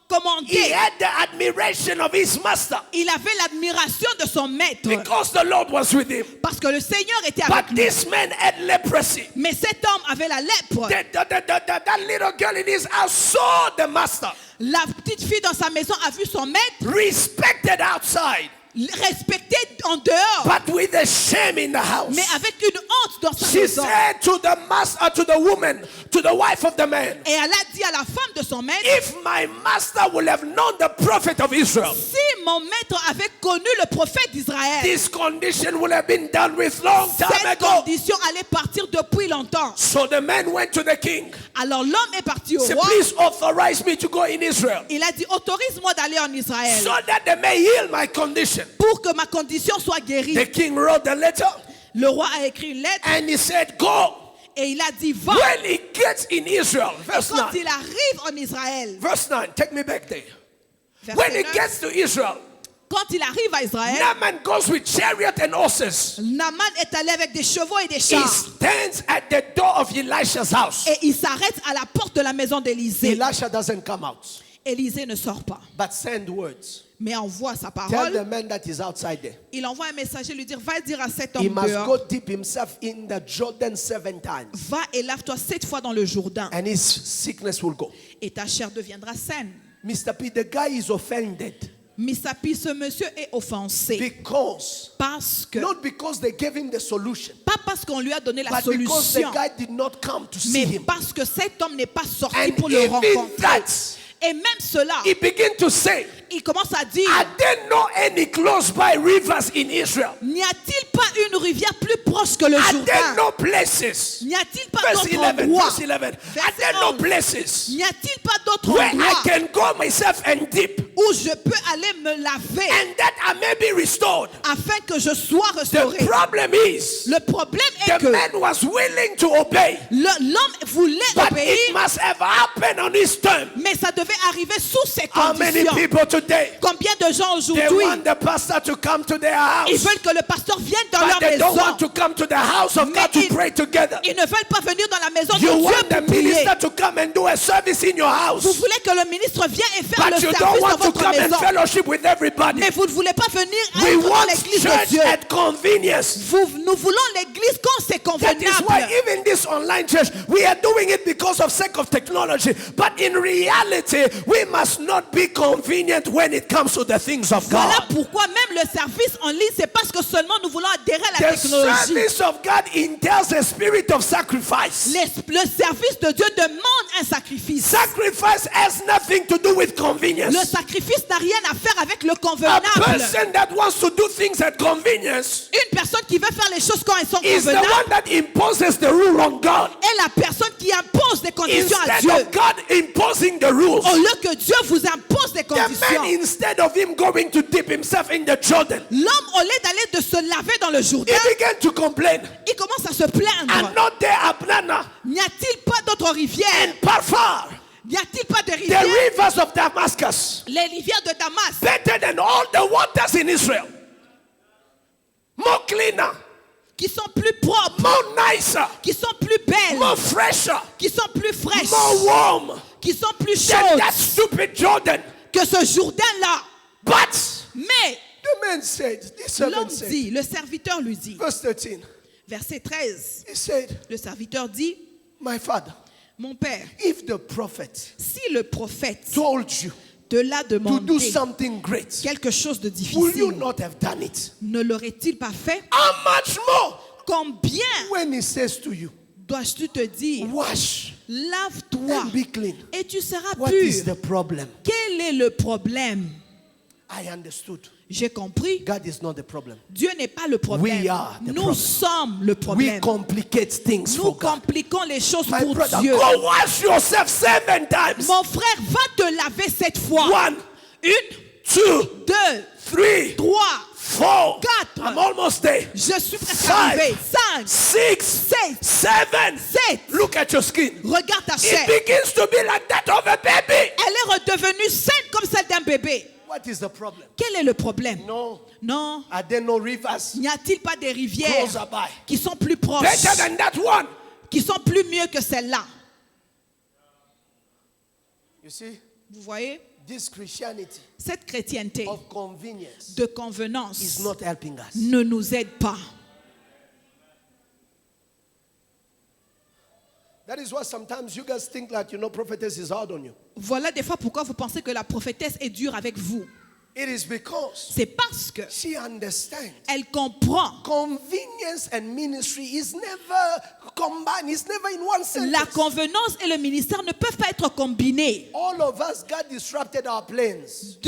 He commandé. had the admiration of his master Il avait l'admiration de son maître because the Lord was with him. parce que le Seigneur était avec But lui. this man had leprosy. Mais cet homme avait la lèpre. That little girl in his house saw the master, La petite fille dans sa maison a vu son maître respected outside, respecté en dehors, but with a shame in the house. mais avec une honte dans sa She maison. said to the master, to the woman, to the wife of the man, Et elle a dit à la femme de son maître, if my master would have known the prophet of Israel, si mon maître avait connu le prophète d'Israël, this condition would have been done with long time cette ago. condition allait partir depuis longtemps. So the man went to the king. Alors l'homme est parti au He said, roi. please authorize me to go in Israel Il a dit, autorise-moi d'aller en Israël so that they may heal my condition. pour que ma condition soit guérie. The king wrote the letter Le roi a écrit une lettre and he said, go. et il a dit, va. When he gets in Israel, verse Quand 9. il arrive en Israël, Verse 9, take me back there. verset When he 9, gets to Israel, quand il arrive à Israël, Naaman goes with chariot and horses. Naaman est allé avec des chevaux et des He chars. stands at the door of Elisha's house. Et il s'arrête à la porte de la maison d'Élisée. Elisha doesn't come out, Élisée ne sort pas, but send words. mais envoie sa Tell parole. the man that is outside there. Il envoie un messager lui dire, va dire à cet He homme must dehors, go dip himself in the Jordan 7 times, va et lave-toi 7 fois dans le Jourdain and his sickness will go. et ta chair deviendra saine. Mr. P, the guy is offended Misapi, ce monsieur est offensé because, parce que, not because they gave him the solution, pas parce qu'on lui a donné la but because the solution, guy did not come to see mais him. parce que cet homme n'est pas sorti And pour le even rencontrer. that, Et même cela, he began to say, il commence à dire, are there no any close by rivers in Israel? n'y a-t-il pas une rivière plus proche que le Are there Jourdain? no places? N'y a-t-il pas Verse d'autres 11, endroits? verse 11. Are Verset there no 11. places N'y a-t-il pas d'autres where I endroits can go myself and dip, où je peux aller me laver and that I may be restored? afin que je sois The restauré? problem is, Le problème est the que man was willing to obey, l'homme voulait but obéir, it must have happened on his term. mais ça devait arriver sous ces How many conditions. people today, Combien de gens they aujourd'hui, want the pastor to come to their ils house, veulent que le pasteur vienne dans but leur they don't maison. want to come to the house of Mais God to ils- pray together. Ils ne veulent pas venir dans la maison de You Dieu want the pour prier. minister to come and do a service in your Vous house, voulez que le ministre vienne et faire but le you don't service dans want to votre come and maison. fellowship with everybody. Mais vous ne voulez pas venir We être dans want l'église de church Dieu. at convenience. Nous voulons l'église quand c'est That is why convenable. even this online church, we are doing it because of sake of technology. But in reality, we must not be convenient when it comes to the things of Voilà God. pourquoi même le service en ligne, c'est parce que seulement nous voulons adhérer à la The technologie. service of God entails a spirit of sacrifice. Le service de Dieu demande un sacrifice. Sacrifice has nothing to do with Le convenience. sacrifice n'a rien à faire avec le A convenable. person that wants to do things at convenience Une personne qui veut faire les choses quand elles sont is the convenables one that imposes the rule on God est la personne qui impose des conditions à instead Dieu. of God imposing the rules. Au lieu que Dieu vous impose des The man, conditions. instead of him going to dip himself in the Jordan, L'homme, au lieu d'aller de se laver dans le he Jourdain, began to complain. il commence à se plaindre. And not there Abnana N'y a-t-il pas d'autres rivières? and Parfar, N'y a-t-il pas de the rivières? rivers of Damascus, Les rivières de Damas, better than all the waters in Israel, more cleaner, qui sont plus propres, more nicer, qui sont plus belles, more fresher, qui sont plus fraîches, more warm qui sont plus than chaudes that stupid Jordan. que ce Jourdain-là. But Mais the man said, this l'homme servant said, dit, le serviteur lui dit, verse 13, verset 13, he said, le serviteur dit, my father, mon père, if the prophet si le prophète told you te l'a to do demandé something great, quelque chose de will you difficile, not have done it? ne l'aurait-il pas fait? How much more Combien when he says to you, dois-tu te dire, wash lave-toi and be clean? et tu seras What is pur? the problem? Quel est le problème? I understood. J'ai compris. God is not the problem. Dieu n'est pas le problème. We are the Nous problem. sommes le We problème. complicate things Nous for God. compliquons les choses My pour brother, Dieu. go wash yourself 7 times. Mon frère, va te laver 7 fois. 1, 1, 2, 2, 3, 3, 4. 4. I'm almost there. Je suis presque 5, arrivé. 5, 6, 6, 7. 7. Look at your skin. Regarde ta It chair. begins to be like that of a baby. Elle est redevenue saine comme celle d'un bébé. What is the problem? Quel est le problème? No. Non. Are there no rivers N'y a-t-il pas des rivières closer by? qui sont plus proches, Better than that one. qui sont plus mieux que celle-là? You see, Vous voyez? this Christianity Cette chrétienté of convenience de is convenance not helping us. ne nous aide pas. That is why sometimes you guys think like, prophetess is hard on you. Voilà des fois pourquoi vous pensez que la prophétesse est dure avec vous. It is because C'est parce que she understands elle comprend. convenience and ministry is never combined. It's never in one La sentence. convenance et le ministère ne peuvent pas être combinés. All of us, God disrupted our plans.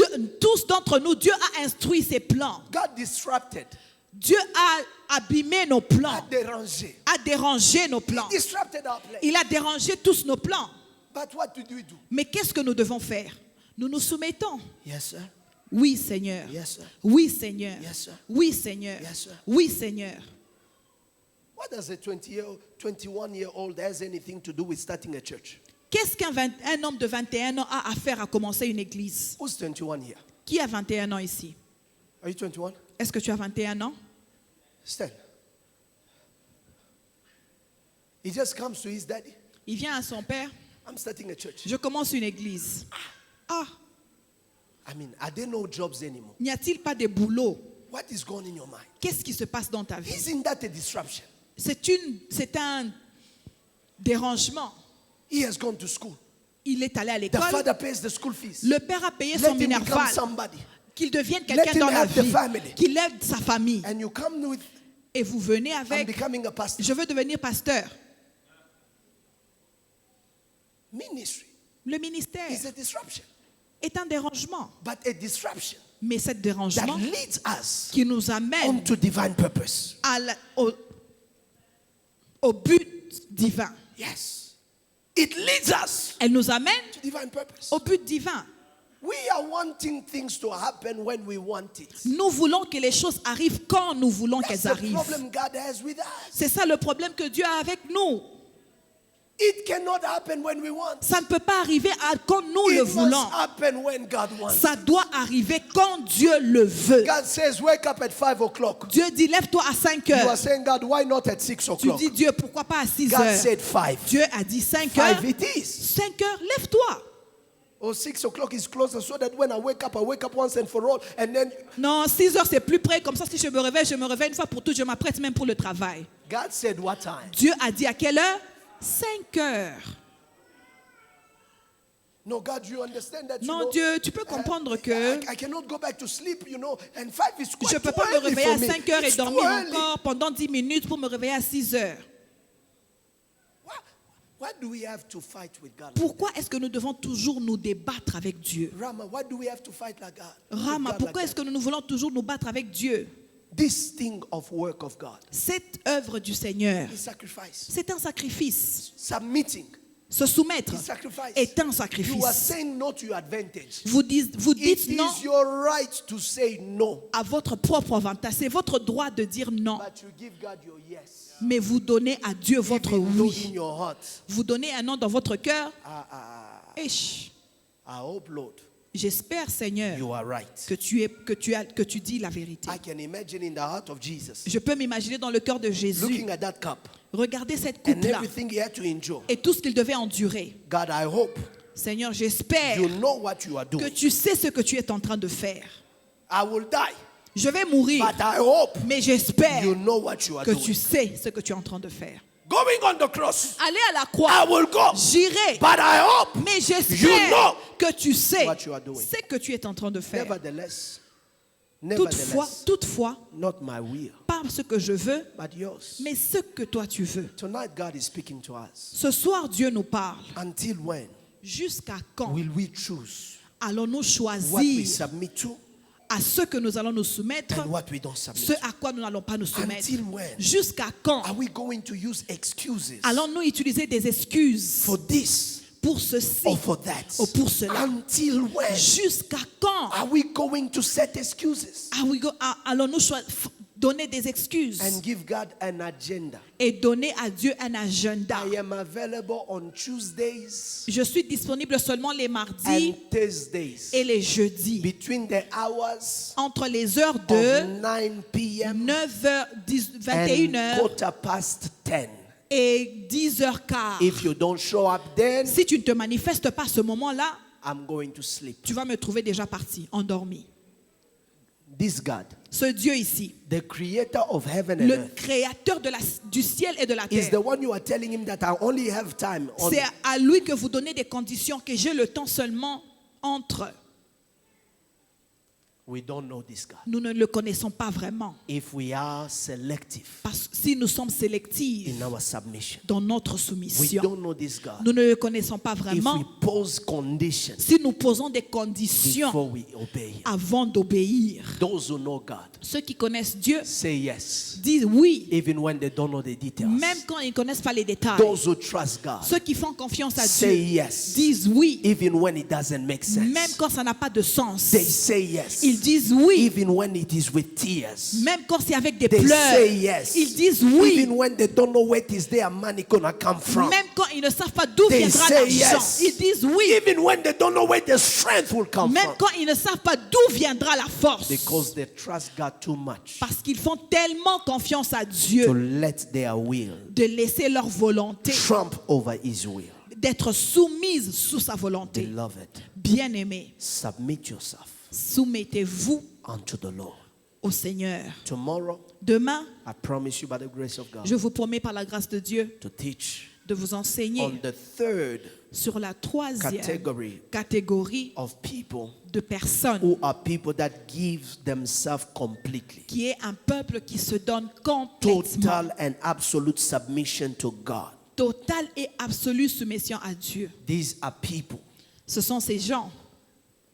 Tous d'entre nous, Dieu a instruit ses plans. God disrupted, Dieu a abîmé nos a plans, dérangé. a dérangé nos plans. Disrupted our plans. Il a dérangé tous nos plans. But what did we do? Mais qu'est-ce que nous devons faire? Nous nous soumettons. Yes, sir. Oui, Seigneur. Yes, sir. Oui, Seigneur. Yes, sir. Oui, Seigneur. Yes, sir. Oui, Seigneur. What does a 21-year-old has anything to do with starting a church? Qu'est-ce qu'un homme de 21 ans a à faire à commencer une église? Who's 21 here? Qui a 21 ans ici? Are you 21? Est-ce que tu as 21 ans? Stand. He just comes to his daddy. Il vient à son père. I'm starting a church. Je commence une église. Ah, I mean, are there no jobs anymore? n'y a-t-il pas de boulot? What is going in your mind? Qu'est-ce qui se passe dans ta vie? Isn't that a disruption? C'est un dérangement. He has gone to school. Il est allé à The l'école. father pays the school fees. Le père a payé Let son him become minerval. somebody. Qu'il devienne Let quelqu'un him dans la have the vie. family. Qu'il aide sa famille. And you come with, Et vous venez I'm avec, becoming a pastor. je veux devenir pasteur. Ministry Le ministère is a disruption. est un dérangement. But a disruption Mais ce that dérangement leads us qui nous amène onto divine purpose. au but divin. Yes. It leads us Elle nous amène to divine purpose. au but divin. We are wanting things to happen when we want it. Nous voulons que les choses arrivent quand nous voulons That's qu'elles the arrivent. problem God has with us. C'est ça le problème que Dieu a avec nous. It cannot happen when we want. Ça ne peut pas arriver quand nous le It must voulons. happen when God wants. Ça doit arriver quand Dieu le veut. God says, wake up at 5 o'clock. Dieu dit, lève-toi à 5 You are heures. saying, God, why not at 6 Tu o'clock? dis, Dieu, pourquoi pas à 6 God heures? said 5. Dieu a dit 5 5 heures. it is. 5 heures, lève-toi. Or 6 o'clock is closer so that when I wake up once and for all. And then Non, 6 heures, c'est plus près. Comme ça, si je me réveille une fois pour toutes. Je m'apprête même pour le travail. God said, what time? Dieu a dit à quelle heure? 5 heures. No, God, you understand that? Non, Dieu, tu peux comprendre que I cannot go back to sleep, you know. And 5 is quite je ne peux too pas me early réveiller for à me. 5 heures et It's too dormir early. encore pendant 10 minutes pour me réveiller à 6 heures. Why do we have to fight with God? Pourquoi est-ce que nous devons toujours nous débattre avec Dieu? Rama, why do we have to fight like God? Rama, pourquoi est-ce que nous voulons toujours nous battre avec Dieu? This thing of work of God Cette œuvre du Seigneur, is sacrifice. c'est un sacrifice. Submitting Se soumettre is sacrifice. est un You are sacrifice. saying no to your advantage. Vous dites It non is your right to say no. à votre propre avantage. C'est votre droit de dire non. But you give God your yes. Mais vous donnez à Dieu votre Even though oui. in your heart. Vous donnez un non dans votre cœur. I hope, Lord, J'espère, Seigneur, you are right. que tu dis la vérité. I can imagine in the heart of Jesus, Je peux m'imaginer dans le cœur de Jésus. looking at that cup Regardez cette and coupe-là everything he had to endure. et tout ce qu'il devait endurer. God, I hope Seigneur, j'espère you know what you are que doing. tu sais ce que tu es en train de faire. I will die, Je vais mourir, but I hope mais j'espère you know what you are que doing. tu sais ce que tu es en train de faire. Going on the cross, Aller à la I croix, will go, j'irai, but I hope mais you j'espère know que tu sais what you are doing. ce que tu es en train de faire. Nevertheless, Toutefois, not my will, pas ce que je veux, but yours. mais ce que toi tu veux. Tonight, God is speaking to us. Ce soir, Dieu nous parle. Until when Jusqu'à quand will we choose allons-nous what we choisir submit to à ce que nous allons nous soumettre, and what we don't submit ce to? à quoi nous n'allons pas nous soumettre? Until when Jusqu'à quand are we going to use excuses allons-nous utiliser des excuses for this pour ceci or for that? ou pour cela? Until when Jusqu'à quand are we going to set excuses allons-nous donner des excuses and give God an agenda? et donner à Dieu un agenda? I am available on Tuesdays Je suis disponible seulement les and mardis Thursdays et les jeudis between the hours entre les heures of de 9 p.m. 9h, and 21h quarter past 10. et 10h15. If you don't show up then, Si tu ne te manifestes pas à ce moment-là, I'm going to sleep. tu vas me trouver déjà parti, endormi. This God, Ce Dieu ici, the creator of heaven and le earth, créateur du ciel et de la is the terre, one you are telling him that I only have time on. c'est à lui que vous donnez des conditions, que j'ai le temps seulement entre we don't know this God. Nous ne le connaissons pas vraiment. If we are selective Parce que si nous sommes sélectifs in our submission, dans notre we soumission, don't know this God. nous ne le connaissons pas If vraiment. we pose conditions Si nous posons des conditions before we obey Him, avant d'obéir, those who know God ceux qui connaissent Dieu say yes, disent oui, even when they don't know the details. même quand ils ne connaissent pas les détails. Those who trust God Ceux qui font confiance à say Dieu yes, disent oui, even when it doesn't make même sense. quand ça n'a pas de sens. They say yes, Ils disent oui, even when it is with tears. même quand c'est avec des They pleurs. say yes, Ils disent oui, even when they don't know where it is their money gonna come from. même quand ils ne savent pas d'où They viendra say l'argent. yes. Ils disent oui, Even when they don't know where the strength will come même from. quand ils ne savent pas d'où viendra la force. Because they trust God too much Parce qu'ils font tellement confiance à to Dieu let their will de laisser leur volonté, trump over His will. d'être soumise sous sa volonté. Beloved, Bien-aimés, submit yourself soumettez-vous unto the Lord. au Seigneur. Tomorrow, Demain, I promise you by the grace of God je vous promets par la grâce de Dieu to teach de vous enseigner on the third sur la troisième category catégorie of people de personnes who are people that give themselves completely, qui est un peuple qui se donne complètement, total and absolute submission to God. totale et absolue soumission à Dieu. These are people Ce sont ces gens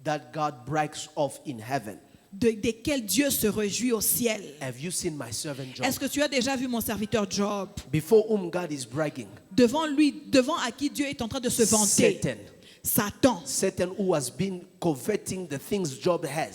that God brags of in heaven. desquels Dieu se réjouit au ciel. Have you seen my servant Job? Est-ce que tu as déjà vu mon serviteur Job? Before whom God is bragging, Devant lui, devant à qui Dieu est en train de se vanter. Satan. Satan who has been coveting the things Job has,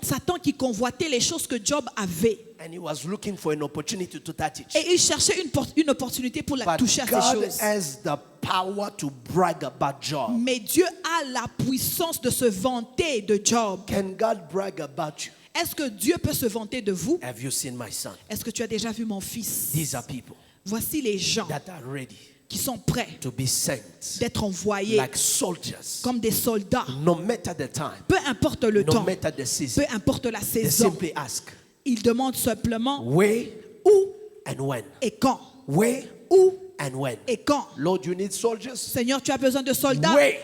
Satan qui convoitait les choses que Job avait. and he was looking for an opportunity to touch it. Et il cherchait une opportunité pour But toucher à ces God choses. has the power to brag about Job. Mais Dieu a la puissance de se vanter de Job. Can God brag about you? Est-ce que Dieu peut se vanter de vous? Have you seen my son? Est-ce que tu as déjà vu mon fils? These are people Voici les gens that are ready qui sont prêts to be sent d'être envoyés like soldiers, comme des soldats. no matter the time, Peu importe le no temps, matter the season. peu importe la They saison. simply ask, Ils demandent simplement where où and when? et quand. Where Où and when? et quand. Lord, you need soldiers? Seigneur, tu as besoin de soldats. Where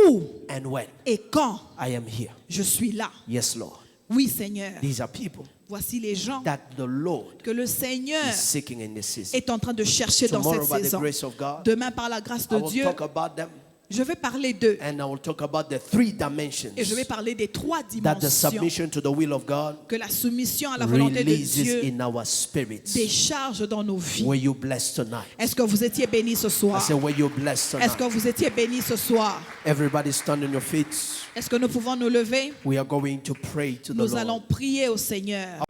Où and when? et quand I am here. je suis là. Yes, Lord. Oui, Seigneur. These are people Voici les gens that the Lord que le Seigneur is seeking in this season. est en train de chercher dans Tomorrow, cette by the saison. grace of God, Demain, par la grâce I de will Dieu, talk about them, je vais parler d'eux. and I will talk about the three dimensions Et je vais parler des trois that the dimensions submission to the will of God que la soumission à la volonté de releases Dieu in our spirits. décharge dans nos vies. Were you blessed tonight? Est-ce que vous étiez bénis ce I soir? said, were you blessed Est-ce que tonight? vous étiez bénis ce soir? Everybody stand on your feet. Est-ce que nous pouvons nous lever? We are going to pray to the Nous allons Lord. prier au Seigneur.